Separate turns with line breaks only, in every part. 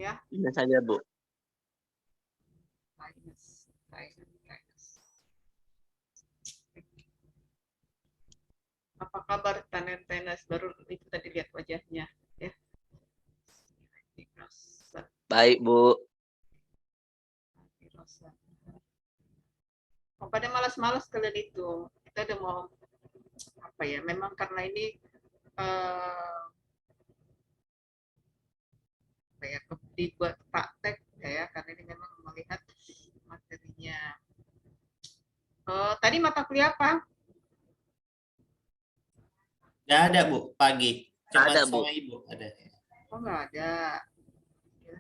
ya.
Minus saja, Bu.
Minus. Apa kabar Tenes? Baru itu tadi lihat wajahnya, ya.
Baik, Bu.
Oh, pada malas-malas kalian itu. Kita udah mau apa ya? Memang karena ini apa ya, dibuat praktek ya, karena ini memang melihat materinya. Tadi mata kuliah apa?
Nggak ada, Bu, pagi. Cuma
Ada, Bu.
sama Ibu ada.
Oh, nggak ada. Ya.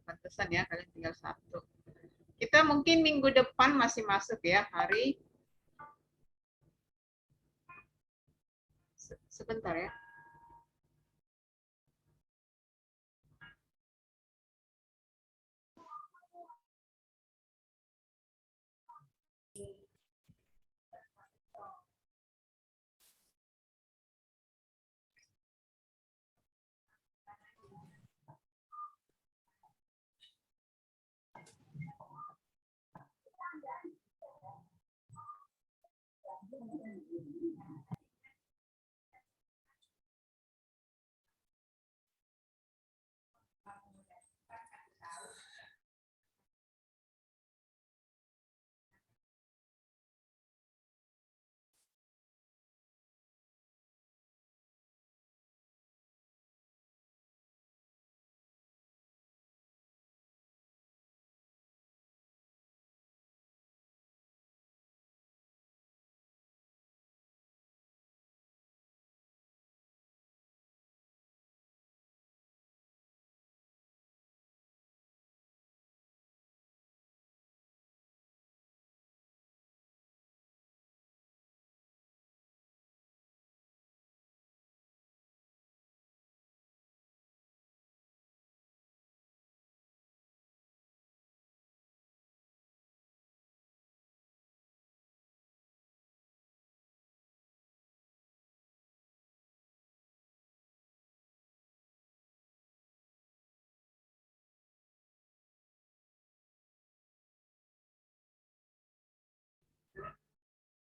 Pantesan ya, kalian tinggal satu. Kita mungkin minggu depan masih masuk ya, hari sebentar ya.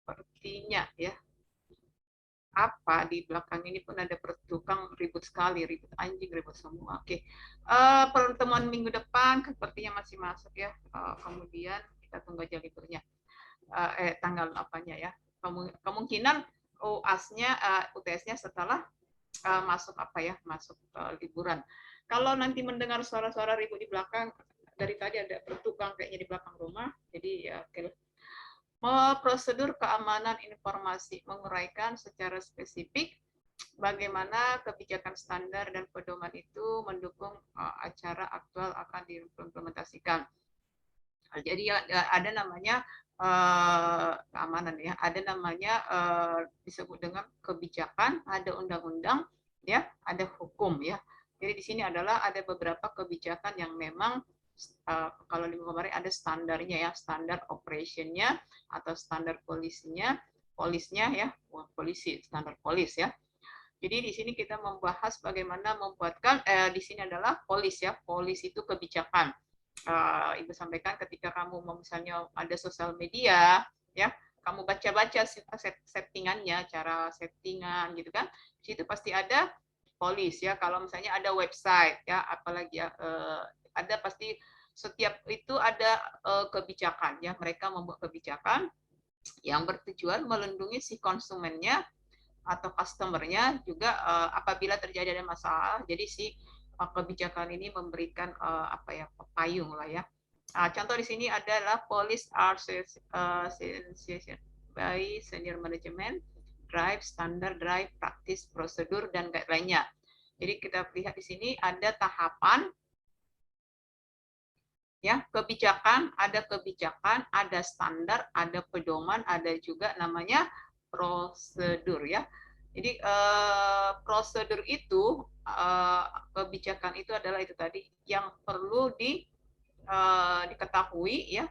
Sepertinya ya, apa di belakang ini pun ada tukang ribut sekali, ribut anjing, ribut semua. Oke, pertemuan minggu depan sepertinya masih masuk ya. Kemudian kita tunggu aja liburnya, tanggal apanya ya. Kemungkinan UAS-nya, UTS-nya setelah masuk apa ya, masuk liburan. Kalau nanti mendengar suara-suara ribut di belakang, dari tadi ada bertukang kayaknya di belakang rumah, jadi ya oke. Prosedur keamanan informasi menguraikan secara spesifik bagaimana kebijakan standar dan pedoman itu mendukung acara aktual akan diimplementasikan. Jadi ada namanya keamanan ya, ada namanya disebut dengan kebijakan, ada undang-undang ya, ada hukum ya. Jadi di sini adalah ada beberapa kebijakan yang memang kalau di kemarin ada standarnya ya, standar operationnya atau standar polisnya ya, polisi, standar polis ya. Jadi di sini kita membahas bagaimana membuatkan di sini adalah polis ya, polis itu kebijakan. Ibu sampaikan ketika kamu misalnya ada sosial media ya, kamu baca-baca settingannya, cara settingan gitu kan, di situ pasti ada polis ya. Kalau misalnya ada website ya, apalagi ya, ada pasti setiap itu ada kebijakan ya, mereka membuat kebijakan yang bertujuan melindungi si konsumennya atau customernya juga apabila terjadi ada masalah. Jadi si kebijakan ini memberikan apa ya, payung lah ya. Contoh di sini adalah Police Association by Senior Management, Drive, Standard, Drive, Practice, Prosedur, dan guideline-nya. Jadi kita lihat di sini ada tahapan, ya, kebijakan, ada standar, ada pedoman, ada juga namanya prosedur ya. Jadi prosedur itu kebijakan itu adalah itu tadi yang perlu diketahui ya.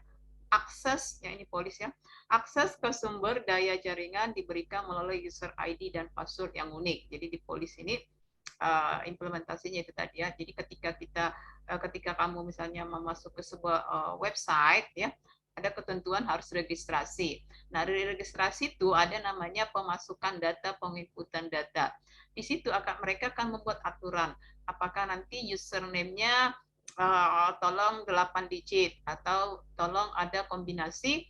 Akses ya, ini polis ya, akses ke sumber daya jaringan diberikan melalui user ID dan password yang unik. Jadi di polis ini implementasinya itu tadi ya. Jadi ketika kita ketika kamu misalnya masuk ke sebuah website ya, ada ketentuan harus registrasi. Nah, dari registrasi itu ada namanya pemasukan data, penginputan data. Di situ mereka akan membuat aturan apakah nanti username-nya tolong 8 digit atau tolong ada kombinasi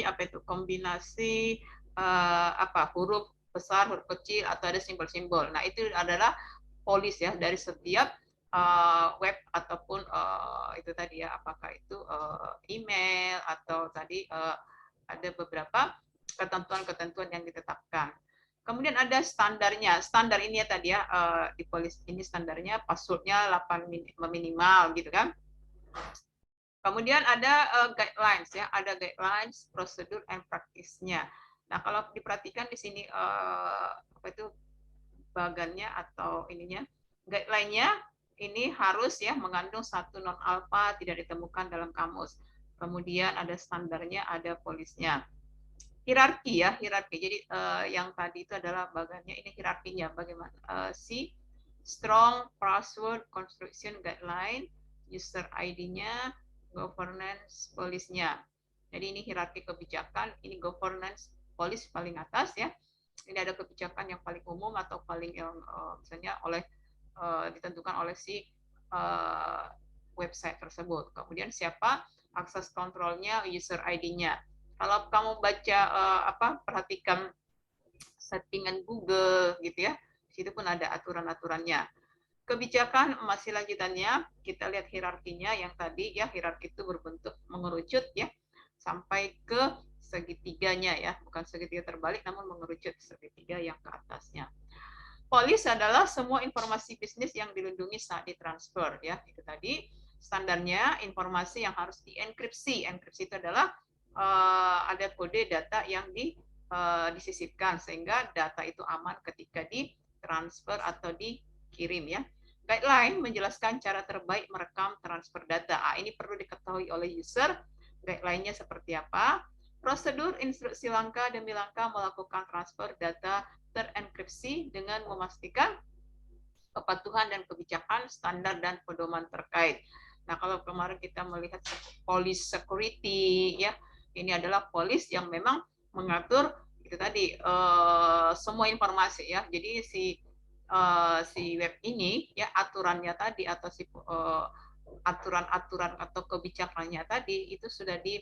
apa itu, kombinasi huruf besar, huruf kecil, atau ada simbol-simbol. Nah, itu adalah polis ya dari setiap web ataupun itu tadi ya, apakah itu email atau tadi ada beberapa ketentuan-ketentuan yang ditetapkan. Kemudian ada standarnya. Standar ini ya tadi ya, di polis ini standarnya passwordnya 8 minimal gitu kan. Kemudian ada guidelines ya, ada guidelines, prosedur, and practice-nya. Nah, kalau diperhatikan di sini apa itu bagannya atau ininya, guideline-nya ini harus ya mengandung satu non alfa tidak ditemukan dalam kamus. Kemudian ada standarnya, ada polisnya. Hierarki ya, hierarki. Jadi yang tadi itu adalah bagannya, ini hierarkinya bagaimana si strong password construction guideline, user ID-nya, governance polisnya. Jadi ini hierarki kebijakan, ini governance polis paling atas ya. Ini ada kebijakan yang paling umum atau paling yang misalnya oleh ditentukan oleh si website tersebut. Kemudian siapa akses kontrolnya, user ID-nya. Kalau kamu baca perhatikan settingan Google gitu ya, di situ pun ada aturan-aturannya. Kebijakan masih lanjutannya, kita lihat hierarkinya yang tadi ya, hierarki itu berbentuk mengerucut ya, sampai ke segitiganya ya, bukan segitiga terbalik namun mengerucut segitiga yang ke atasnya. Polis adalah semua informasi bisnis yang dilindungi saat ditransfer ya, itu tadi standarnya informasi yang harus dienkripsi. Enkripsi itu adalah ada kode data yang disisipkan sehingga data itu aman ketika ditransfer atau dikirim ya. Guideline menjelaskan cara terbaik merekam transfer data. Ini perlu diketahui oleh user. Guideline-nya seperti apa? Prosedur instruksi langkah demi langkah melakukan transfer data terenkripsi dengan memastikan kepatuhan dan kebijakan standar dan pedoman terkait. Nah, kalau kemarin kita melihat police security ya, ini adalah polis yang memang mengatur itu tadi semua informasi ya. Jadi si web ini ya aturannya tadi atau si aturan-aturan atau kebijakannya tadi itu sudah di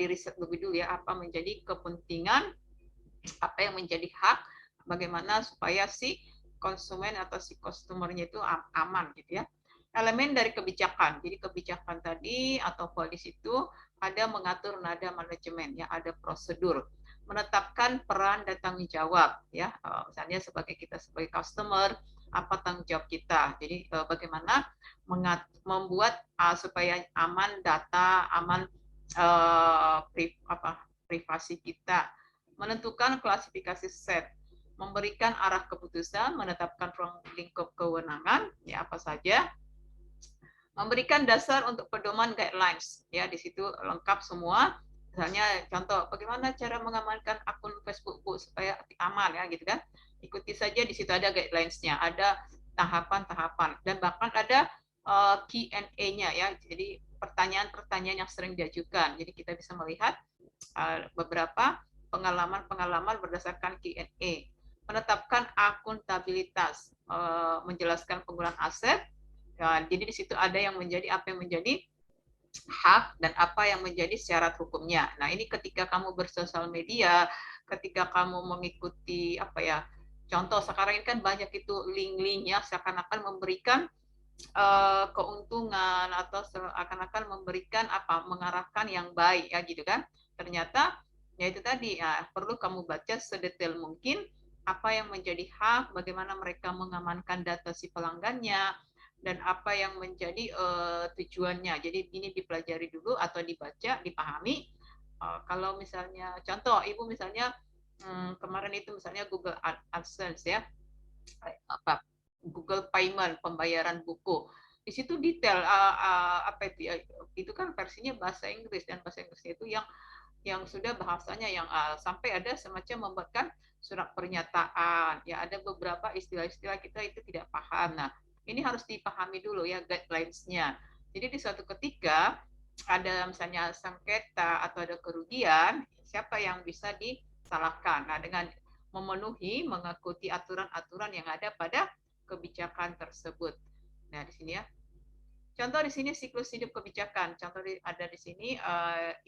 riset lebih dulu ya, apa menjadi kepentingan, apa yang menjadi hak, bagaimana supaya si konsumen atau si customer-nya itu aman gitu ya. Elemen dari kebijakan. Jadi kebijakan tadi atau polis itu ada mengatur nada manajemen ya, ada prosedur, menetapkan peran dan tanggung jawab ya. Misalnya sebagai kita sebagai customer, apa tanggung jawab kita. Jadi bagaimana membuat supaya aman data, aman privasi kita, menentukan klasifikasi set, memberikan arah keputusan, menetapkan ruang lingkup kewenangan, ya apa saja, memberikan dasar untuk pedoman guidelines, ya di situ lengkap semua. Misalnya contoh, bagaimana cara mengamankan akun Facebook supaya aman ya gitu kan? Ikuti saja, di situ ada guidelines-nya, ada tahapan-tahapan, dan bahkan ada Q&A-nya ya. Jadi pertanyaan-pertanyaan yang sering diajukan. Jadi kita bisa melihat beberapa pengalaman-pengalaman berdasarkan Q&A. Menetapkan akuntabilitas, menjelaskan penggunaan aset. Ya, jadi di situ ada yang menjadi apa yang menjadi hak dan apa yang menjadi syarat hukumnya. Nah, ini ketika kamu bersosial media, ketika kamu mengikuti apa ya, contoh sekarang ini kan banyak itu link-link ya, seakan-akan memberikan keuntungan atau seakan-akan memberikan apa, mengarahkan yang baik ya gitu kan. Ternyata ya itu tadi ya, perlu kamu baca sedetail mungkin apa yang menjadi hak, bagaimana mereka mengamankan data si pelanggannya, dan apa yang menjadi tujuannya. Jadi ini dipelajari dulu atau dibaca, dipahami. Kalau misalnya contoh ibu misalnya kemarin itu misalnya Google AdSense ya, apa Google Payment, pembayaran buku. Di situ detail apa itu kan versinya bahasa Inggris, dan bahasa Inggrisnya itu yang sudah bahasanya yang sampai ada semacam membuatkan surat pernyataan. Ya ada beberapa istilah-istilah kita itu tidak paham. Nah, Ini harus dipahami dulu ya guidelines-nya. Jadi di suatu ketika ada misalnya sengketa atau ada kerugian, siapa yang bisa disalahkan? Nah, dengan mengikuti aturan-aturan yang ada pada kebijakan tersebut. Nah, di sini ya. Contoh di sini siklus hidup kebijakan. Contoh ada di sini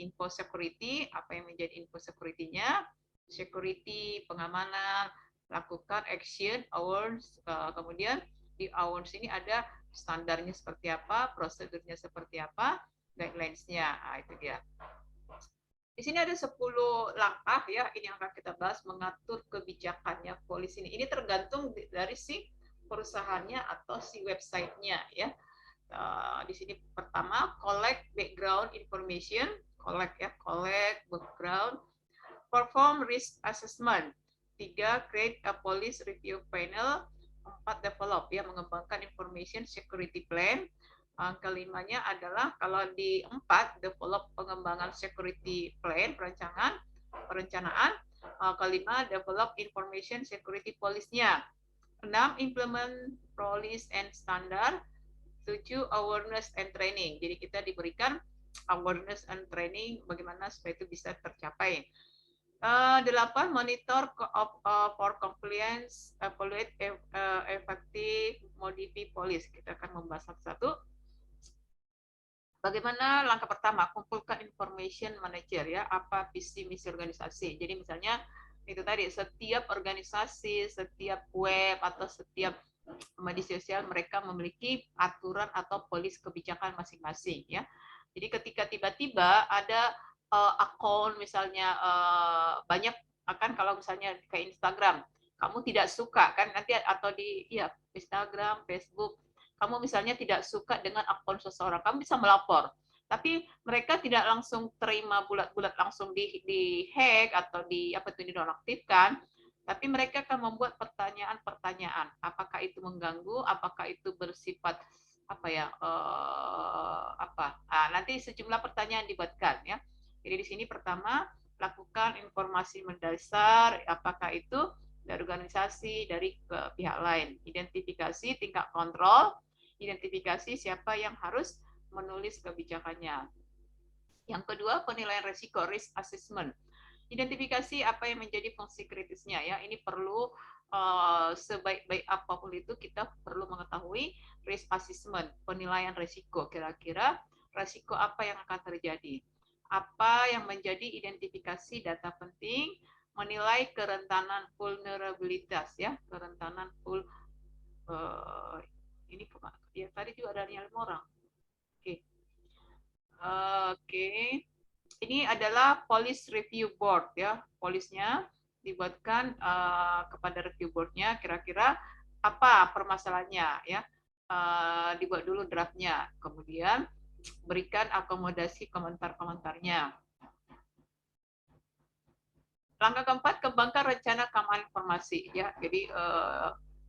info security, apa yang menjadi info security-nya, security, pengamanan, lakukan action, awards, kemudian di awards ini ada standarnya seperti apa, prosedurnya seperti apa, guidelines-nya. Nah, itu dia. Di sini ada 10 langkah ya, ini yang akan kita bahas mengatur kebijakannya polisi ini. Ini tergantung dari si perusahaannya atau si websitenya ya. Di sini pertama collect background information, collect background, perform risk assessment, 3 create a police review panel, 4 develop ya mengembangkan information security plan. Kelimanya adalah kalau di 4 develop pengembangan security plan perencanaan, kelima develop information security policy-nya, 6 implement policy and standard, 7 awareness and training. Jadi kita diberikan awareness and training bagaimana supaya itu bisa tercapai. 8 monitor for compliance, evaluate effective, modify policy. Kita akan membahas satu-satu. Bagaimana langkah pertama? Kumpulkan information manager ya, apa visi misi organisasi. Jadi misalnya itu tadi setiap organisasi, setiap web atau setiap media sosial mereka memiliki aturan atau polis kebijakan masing-masing ya. Jadi ketika tiba-tiba ada akun misalnya banyak akan kalau misalnya kayak Instagram, kamu tidak suka kan nanti atau di ya Instagram, Facebook, kamu misalnya tidak suka dengan akun seseorang, kamu bisa melapor. Tapi mereka tidak langsung terima bulat-bulat langsung di hack atau di apa itu dinonaktifkan, tapi mereka akan membuat pertanyaan-pertanyaan. Apakah itu mengganggu? Apakah itu bersifat apa ya? Nanti sejumlah pertanyaan dibuatkan ya. Jadi di sini pertama lakukan informasi mendasar. Apakah itu dari organisasi, dari pihak lain. Identifikasi tingkat kontrol. Identifikasi siapa yang harus menulis kebijakannya. Yang kedua penilaian risiko, risk assessment. Identifikasi apa yang menjadi fungsi kritisnya ya. Ini perlu sebaik-baik apapun itu kita perlu mengetahui risk assessment, penilaian risiko. Kira-kira risiko apa yang akan terjadi? Apa yang menjadi identifikasi data penting, menilai kerentanan vulnerabilitas ya, kerentanan ini ya tadi juga ada 5 orang. Oke. Oke. Ini adalah police review board ya, polisnya dibuatkan kepada review boardnya kira-kira apa permasalahannya ya, dibuat dulu draftnya, kemudian berikan akomodasi komentar-komentarnya. Langkah keempat, kembangkan rencana keamanan informasi ya, jadi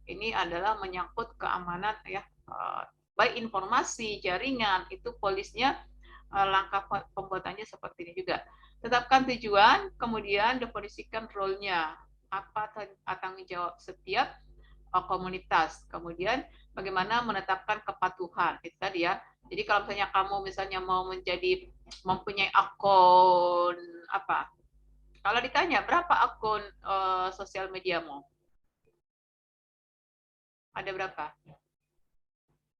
ini adalah menyangkut keamanan ya, baik informasi jaringan itu polisnya. Langkah pembuatannya seperti ini juga. Tetapkan tujuan, kemudian definisikan role-nya. Apa tanggung jawab setiap komunitas. Kemudian bagaimana menetapkan kepatuhan. Itu tadi ya. Jadi kalau misalnya kamu misalnya mau mempunyai akun apa? Kalau ditanya berapa akun sosial mediamu? Ada berapa?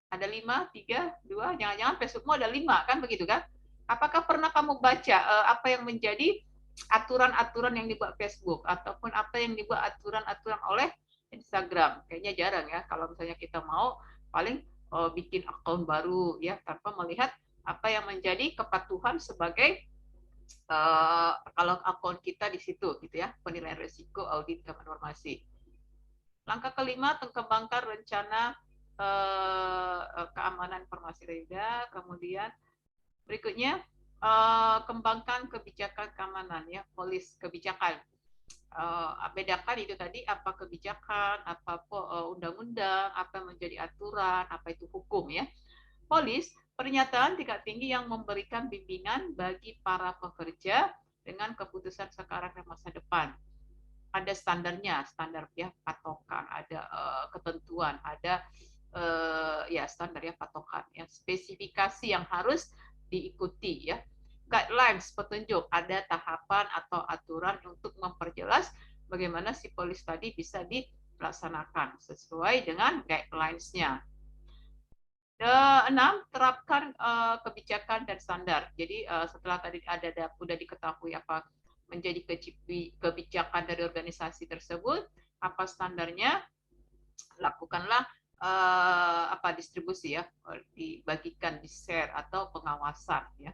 Ada 5, 3, 2, jangan-jangan Facebookmu ada 5, kan begitu kan? Apakah pernah kamu baca apa yang menjadi aturan-aturan yang dibuat Facebook ataupun apa yang dibuat aturan-aturan oleh Instagram? Kayaknya jarang ya. Kalau misalnya kita mau paling bikin akun baru ya tanpa melihat apa yang menjadi kepatuhan sebagai kalau akun kita di situ gitu ya, penilaian risiko, audit informasi. Langkah kelima, kembangkan rencana keamanan informasi data. Kemudian berikutnya kembangkan kebijakan keamanan ya, polis kebijakan. Bedakan itu tadi apa kebijakan, apa undang-undang, apa menjadi aturan, apa itu hukum ya. Polis pernyataan tingkat tinggi yang memberikan bimbingan bagi para pekerja dengan keputusan sekarang dan masa depan. Ada standarnya, standar ya patokan, ada ketentuan, ada ya standar ya, patokan ya, spesifikasi yang harus diikuti ya. Guidelines, petunjuk, ada tahapan atau aturan untuk memperjelas bagaimana si polis tadi bisa dilaksanakan sesuai dengan guidelines-nya. 6, terapkan kebijakan dan standar. Jadi setelah tadi sudah diketahui apa menjadi kebijakan dari organisasi tersebut, apa standarnya, lakukanlah distribusi ya, dibagikan, di-share atau pengawasan ya.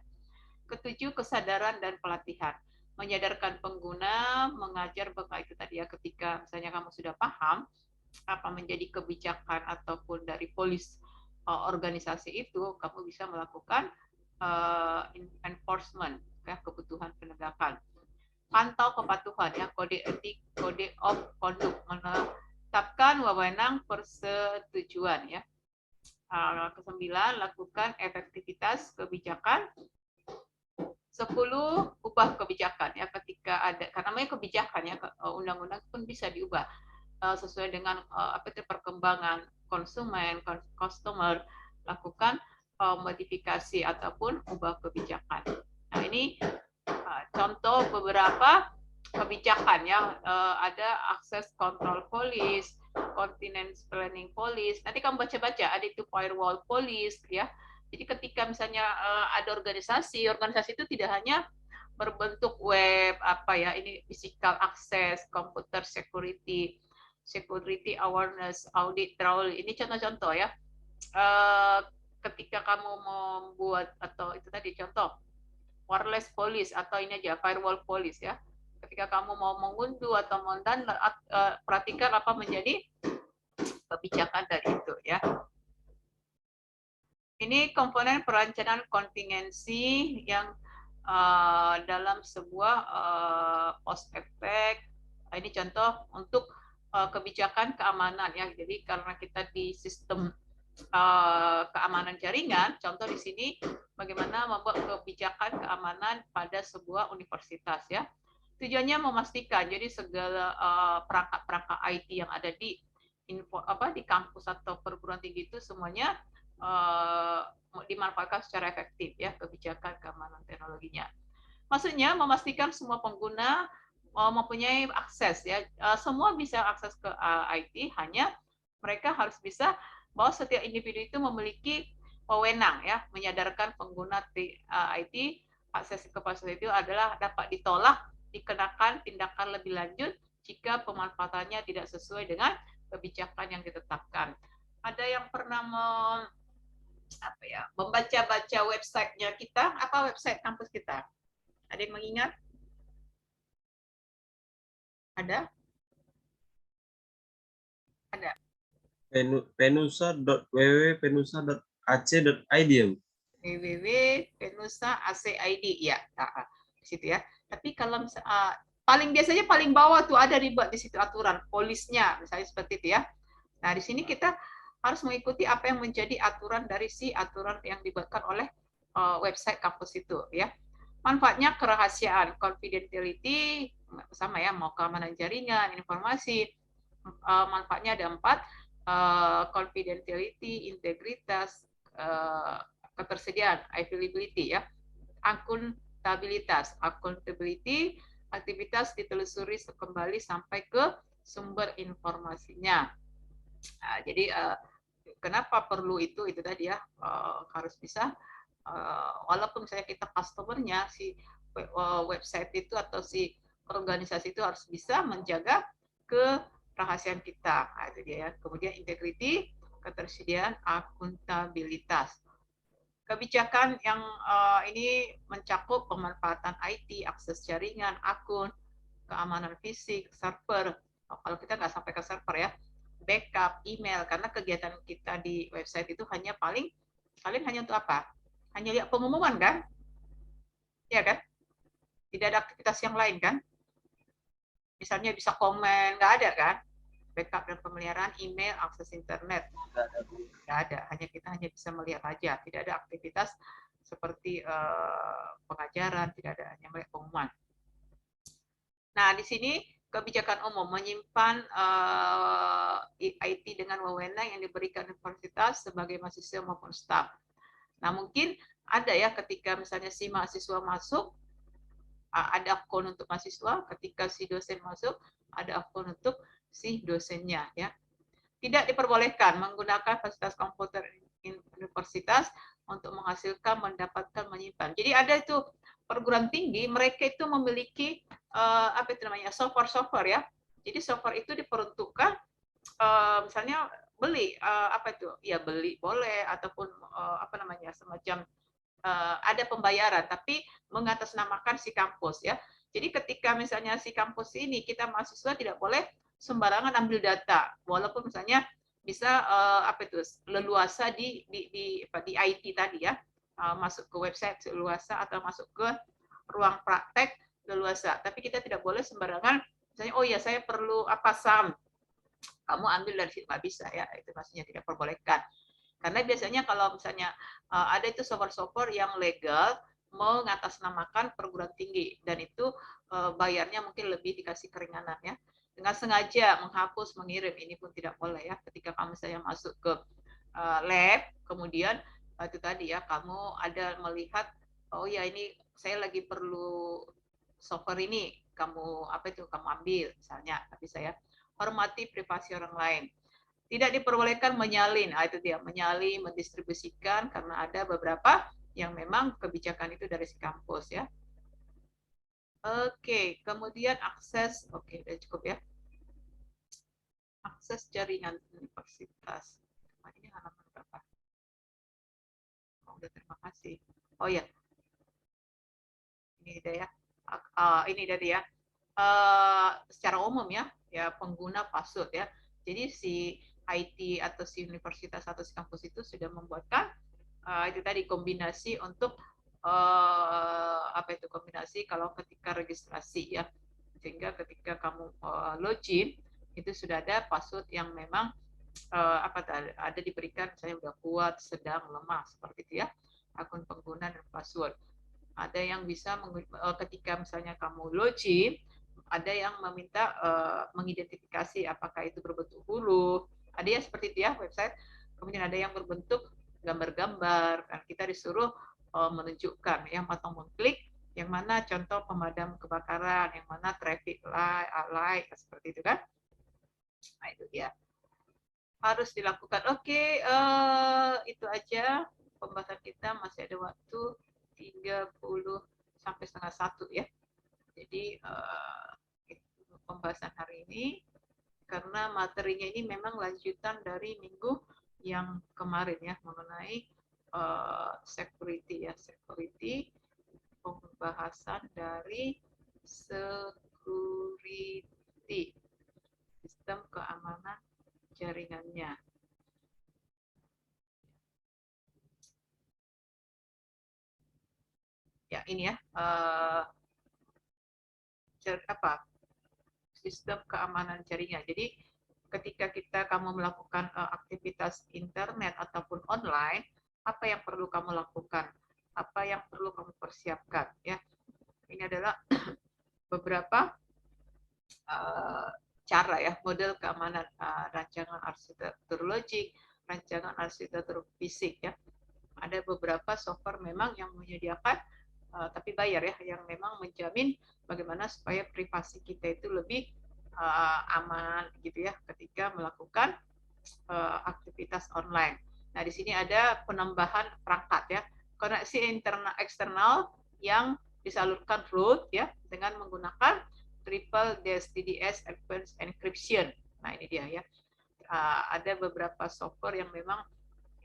Ketujuh, kesadaran dan pelatihan. Menyadarkan pengguna, mengajar bahwa itu tadi ya, ketika misalnya kamu sudah paham apa menjadi kebijakan ataupun dari polis organisasi itu, kamu bisa melakukan enforcement ya, kebutuhan penegakan. Pantau kepatuhan ya, kode etik, kode of conduct, menetapkan wewenang persetujuan ya. Kesembilan, lakukan efektivitas kebijakan. 10, ubah kebijakan ya, ketika ada, karena namanya kebijakan ya, undang-undang pun bisa diubah sesuai dengan perkembangan konsumen, customer, lakukan modifikasi ataupun ubah kebijakan. Nah, ini contoh beberapa kebijakan ya, ada access control police, continence planning police. Nanti kamu baca-baca, ada itu firewall police ya. Jadi ketika misalnya ada organisasi itu tidak hanya berbentuk web ini physical access, computer security, security awareness, audit trail. Ini contoh-contoh ya. Ketika kamu membuat atau itu tadi contoh wireless police atau ini aja firewall police ya. Ketika kamu mau mengunduh atau mendownload, perhatikan apa menjadi kebijakan dari itu ya. Ini komponen perencanaan kontingensi yang dalam sebuah post effect. Ini contoh untuk kebijakan keamanan ya. Jadi karena kita di sistem keamanan jaringan, contoh di sini bagaimana membuat kebijakan keamanan pada sebuah universitas ya. Tujuannya memastikan jadi segala perangkat-perangkat IT yang ada di di kampus atau perguruan tinggi itu semuanya dimanfaatkan secara efektif ya, kebijakan keamanan teknologinya. Maksudnya memastikan semua pengguna mempunyai akses ya, semua bisa akses ke IT, hanya mereka harus bisa bahwa setiap individu itu memiliki wewenang ya, menyadarkan pengguna IT akses ke fasilitas itu adalah dapat ditolak, dikenakan tindakan lebih lanjut jika pemanfaatannya tidak sesuai dengan kebijakan yang ditetapkan. Ada yang pernah membaca-baca websitenya kita, apa website kampus kita? Ada yang mengingat? Ada? Ada.
penusa.www.penusa.ac.id
www.penusa.ac.id ya, di situ ya. Tapi kalau paling biasanya paling bawah tuh ada dibuat di situ aturan polisnya, misalnya seperti itu ya. Nah, di sini kita harus mengikuti apa yang menjadi aturan dari aturan yang dibuatkan oleh website kampus itu ya. Manfaatnya kerahasiaan, confidentiality sama ya, mau keamanan jaringan, informasi. Manfaatnya ada 4, confidentiality, integritas, ketersediaan, availability ya, akuntabilitas, accountability, aktivitas ditelusuri kembali sampai ke sumber informasinya. Nah, jadi kenapa perlu itu tadi ya, harus bisa walaupun misalnya kita customernya si website itu atau si organisasi itu harus bisa menjaga kerahasiaan kita. Nah, itu dia ya. Kemudian integrity, ketersediaan, akuntabilitas. Kebijakan yang ini mencakup pemanfaatan IT, akses jaringan, akun, keamanan fisik, server. Kalau kita nggak sampai ke server ya, backup, email, karena kegiatan kita di website itu hanya kalian hanya untuk apa? Hanya lihat pengumuman kan? Ya kan? Tidak ada aktivitas yang lain kan? Misalnya bisa komen, nggak ada kan? Backup dan pemeliharaan email, akses internet. Nggak ada, kita hanya bisa melihat aja. Tidak ada aktivitas seperti pengajaran, tidak ada, hanya melihat pengumuman. Nah, di sini kebijakan umum menyimpan IT dengan wewenang yang diberikan universitas sebagai mahasiswa maupun staf. Nah, mungkin ada ya ketika misalnya si mahasiswa masuk, ada akun untuk mahasiswa, ketika si dosen masuk, ada akun untuk si dosennya ya. Tidak diperbolehkan menggunakan fasilitas komputer universitas untuk menghasilkan, mendapatkan, menyimpan. Jadi ada itu perguruan tinggi, mereka itu memiliki apa itu namanya, software ya. Jadi software itu diperuntukkan misalnya beli apa itu ya, beli boleh ataupun apa namanya, semacam ada pembayaran, tapi mengatasnamakan si kampus ya. Jadi ketika misalnya si kampus ini, kita mahasiswa tidak boleh sembarangan ambil data, walaupun misalnya bisa apa itu, leluasa di IT tadi ya, masuk ke website leluasa atau masuk ke ruang praktek leluasa. Tapi kita tidak boleh sembarangan, misalnya oh ya saya perlu apa SAM, kamu ambil dari situ, nggak bisa ya, itu maksudnya tidak perbolehkan. Karena biasanya kalau misalnya ada itu software-software yang legal mengatasnamakan perguruan tinggi, dan itu bayarnya mungkin lebih dikasih keringanan ya. Dengan sengaja menghapus, mengirim, ini pun tidak boleh ya. Ketika kamu saya masuk ke lab, kemudian itu tadi ya, kamu ada melihat oh ya ini saya lagi perlu software ini, kamu apa itu, kamu ambil misalnya. Tapi saya hormati privasi orang lain. Tidak diperbolehkan menyalin, itu dia, menyalin, mendistribusikan, karena ada beberapa yang memang kebijakan itu dari si kampus ya. Oke, kemudian akses, oke, udah cukup ya. Akses jaringan universitas. Nah, ini halaman berapa? Oh, udah, terima kasih. Oh ya, ini dia ya. Ini tadi ya. Secara umum ya, pengguna password ya. Jadi si IT atau si universitas atau si kampus itu sudah membuatkan itu tadi kombinasi untuk apa itu, kombinasi kalau ketika registrasi ya, sehingga ketika kamu login itu sudah ada password yang memang apa ada diberikan, misalnya udah kuat, sedang, lemah, seperti itu ya, akun pengguna dan password. Ada yang bisa ketika misalnya kamu login, ada yang meminta mengidentifikasi apakah itu berbentuk huruf, ada yang seperti itu ya website, kemudian ada yang berbentuk gambar-gambar, kan kita disuruh menunjukkan yang atau mengklik yang mana contoh pemadam kebakaran, yang mana traffic light, seperti itu kan. Nah itu dia harus dilakukan. Oke, itu aja pembahasan kita, masih ada waktu 30 sampai setengah 1 ya. Jadi itu pembahasan hari ini, karena materinya ini memang lanjutan dari minggu yang kemarin ya, mengenai security ya, security, pembahasan dari security, sistem keamanan jaringannya. Ya ini ya, apa, sistem keamanan jaringan. Jadi ketika kamu melakukan aktivitas internet ataupun online, apa yang perlu kamu lakukan, apa yang perlu kamu persiapkan ya. Ini adalah beberapa cara ya, model keamanan rancangan arsitektur logik, rancangan arsitektur fisik ya. Ada beberapa software memang yang menyediakan tapi bayar ya, yang memang menjamin bagaimana supaya privasi kita itu lebih aman gitu ya ketika melakukan aktivitas online. Nah, di sini ada penambahan perangkat ya, koneksi internal eksternal yang disalurkan root ya dengan menggunakan triple DSTDS advanced encryption. Nah, ini dia ya. Ada beberapa software yang memang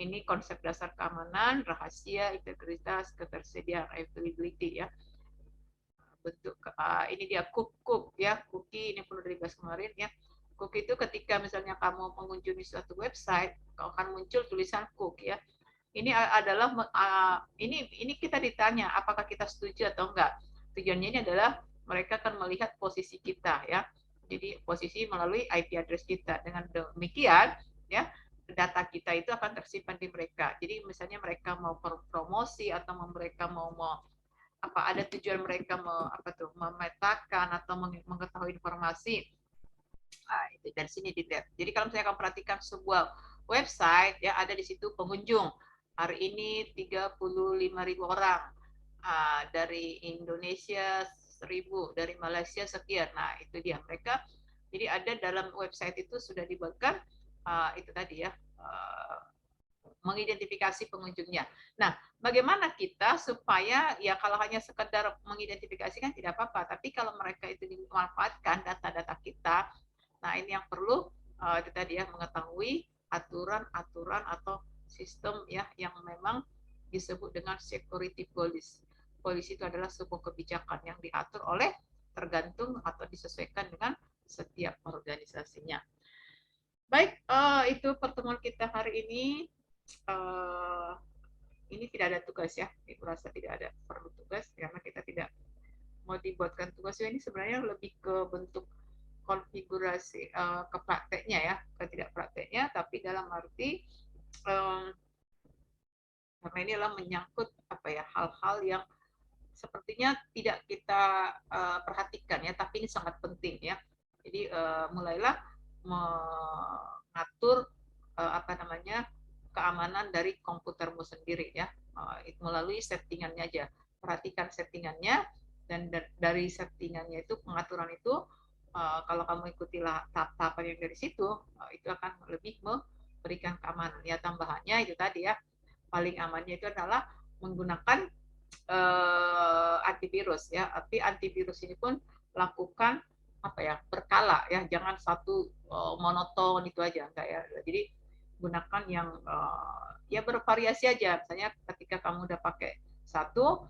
ini konsep dasar keamanan, rahasia, integritas, ketersediaan, availability ya. Bentuk ini dia cook ya, cookie, ini perlu dibahas kemarin ya. Cookie itu ketika misalnya kamu mengunjungi suatu website, akan muncul tulisan cook ya. Ini adalah ini kita ditanya apakah kita setuju atau enggak. Tujuannya ini adalah mereka akan melihat posisi kita ya. Jadi posisi melalui IP address kita. Dengan demikian ya, data kita itu akan tersimpan di mereka. Jadi misalnya mereka mau promosi atau mereka mau apa ada tujuan mereka memetakan atau mengetahui informasi. Nah, itu dari sini dilihat. Jadi kalau misalnya kamu perhatikan sebuah website ya ada di situ pengunjung hari ini 35.000 orang, dari Indonesia 1.000, dari Malaysia sekian. Nah itu dia mereka. Jadi ada dalam website itu sudah dibuatkan itu tadi ya, mengidentifikasi pengunjungnya. Nah, bagaimana kita supaya ya kalau hanya sekedar mengidentifikasi kan tidak apa-apa, tapi kalau mereka itu dimanfaatkan data-data kita, nah ini yang perlu itu tadi ya, mengetahui aturan-aturan atau sistem ya yang memang disebut dengan security policy. Policy itu adalah sebuah kebijakan yang diatur oleh tergantung atau disesuaikan dengan setiap organisasinya. Baik, itu pertemuan kita hari ini. Ini tidak ada tugas ya, Ibu rasa tidak ada perlu tugas karena kita tidak mau dibuatkan tugas. Ini sebenarnya lebih ke bentuk konfigurasi ke prakteknya ya, ke tidak prakteknya, tapi dalam arti karena ini adalah menyangkut apa ya, hal-hal yang sepertinya tidak kita perhatikan ya, tapi ini sangat penting ya. Jadi mulailah mengatur apa namanya, keamanan dari komputermu sendiri ya, melalui settingannya aja. Perhatikan settingannya, dan dari settingannya itu, pengaturan itu, kalau kamu ikutilah tahap-tahapan yang dari situ, itu akan lebih memberikan keamanan. Ya tambahannya itu tadi ya, paling amannya itu adalah menggunakan antivirus ya. Tapi antivirus ini pun lakukan apa ya, berkala ya, jangan satu monoton itu aja, enggak ya. Jadi gunakan yang ya bervariasi aja. Misalnya ketika kamu udah pakai satu,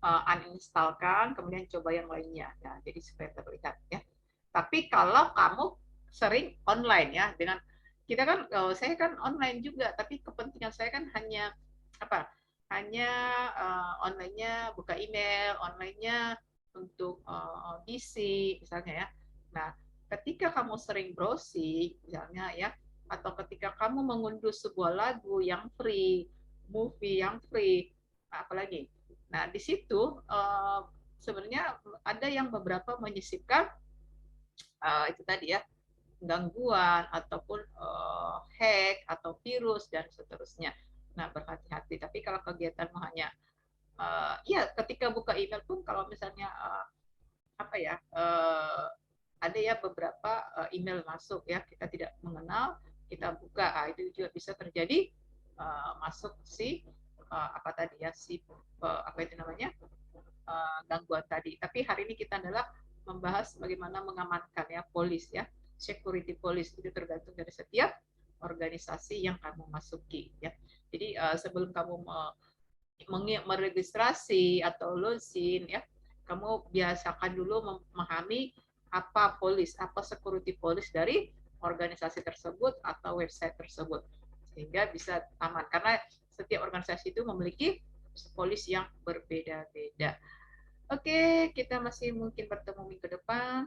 uninstalkan, kemudian coba yang lainnya. Nah, jadi supaya terlihat ya. Tapi kalau kamu sering online ya, dengan kita kan, saya kan online juga, tapi kepentingan saya kan hanya apa? Hanya online-nya buka email, online-nya untuk PC misalnya ya. Nah, ketika kamu sering browsing misalnya ya, atau ketika kamu mengunduh sebuah lagu yang free, movie yang free, apalagi. Nah, di situ sebenarnya ada yang beberapa menyisipkan itu tadi ya, gangguan ataupun hack atau virus dan seterusnya. Nah, berhati-hati. Tapi kalau kegiatanmu hanya ya ketika buka email pun, kalau misalnya apa ya, ada ya beberapa email masuk ya, kita tidak mengenal, kita buka, itu juga bisa terjadi masuk si apa tadi ya, si apa itu namanya, gangguan tadi. Tapi hari ini kita adalah membahas bagaimana mengamankan ya, polis ya, security police itu tergantung dari setiap organisasi yang kamu masuki ya. Jadi sebelum kamu meregistrasi atau login ya, kamu biasakan dulu memahami apa polis, apa security police dari organisasi tersebut atau website tersebut, sehingga bisa aman, karena setiap organisasi itu memiliki polis yang berbeda-beda. Oke, kita masih mungkin bertemu minggu depan,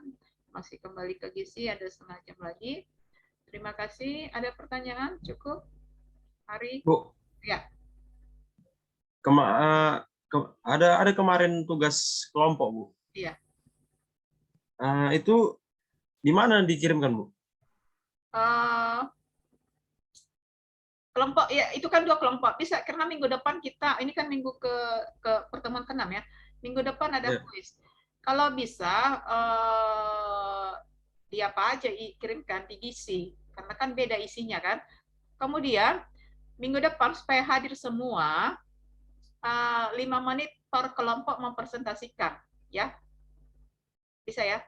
masih kembali ke Gizi, ada setengah jam lagi. Terima kasih. Ada pertanyaan? Cukup? Hari?
Bu,
Ya.
ada kemarin tugas kelompok, Bu.
Iya.
Itu di mana dikirimkan, Bu?
Kelompok ya, itu kan 2 kelompok. Bisa karena minggu depan kita, ini kan minggu ke pertemuan ke-6 ya. Minggu depan ada kuis. Kalau bisa di apa aja kirimkan di Gizi, karena kan beda isinya kan. Kemudian minggu depan supaya hadir semua, 5 menit per kelompok mempresentasikan ya. Bisa ya,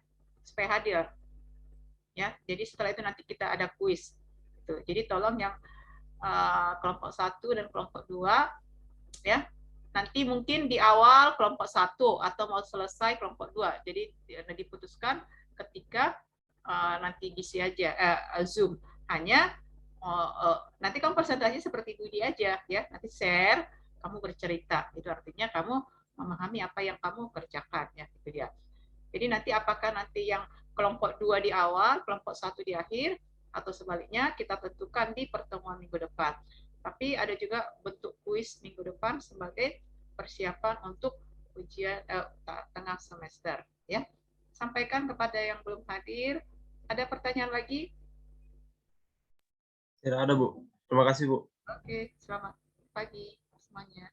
supaya hadir. Ya, jadi setelah itu nanti kita ada kuis. Jadi tolong yang kelompok 1 dan kelompok 2 ya, nanti mungkin di awal kelompok 1 atau mau selesai kelompok 2. Jadi diputuskan ketika nanti Gizi aja Zoom. Hanya nanti kamu presentasi seperti Budi aja ya, nanti share, kamu bercerita. Itu artinya kamu memahami apa yang kamu kerjakan ya, itu dia. Jadi nanti apakah nanti yang kelompok 2 di awal, kelompok 1 di akhir, atau sebaliknya kita tentukan di pertemuan minggu depan. Tapi ada juga bentuk kuis minggu depan sebagai persiapan untuk ujian tengah semester ya. Sampaikan kepada yang belum hadir. Ada pertanyaan lagi?
Tidak ada, Bu. Terima kasih, Bu.
Oke, selamat pagi semuanya.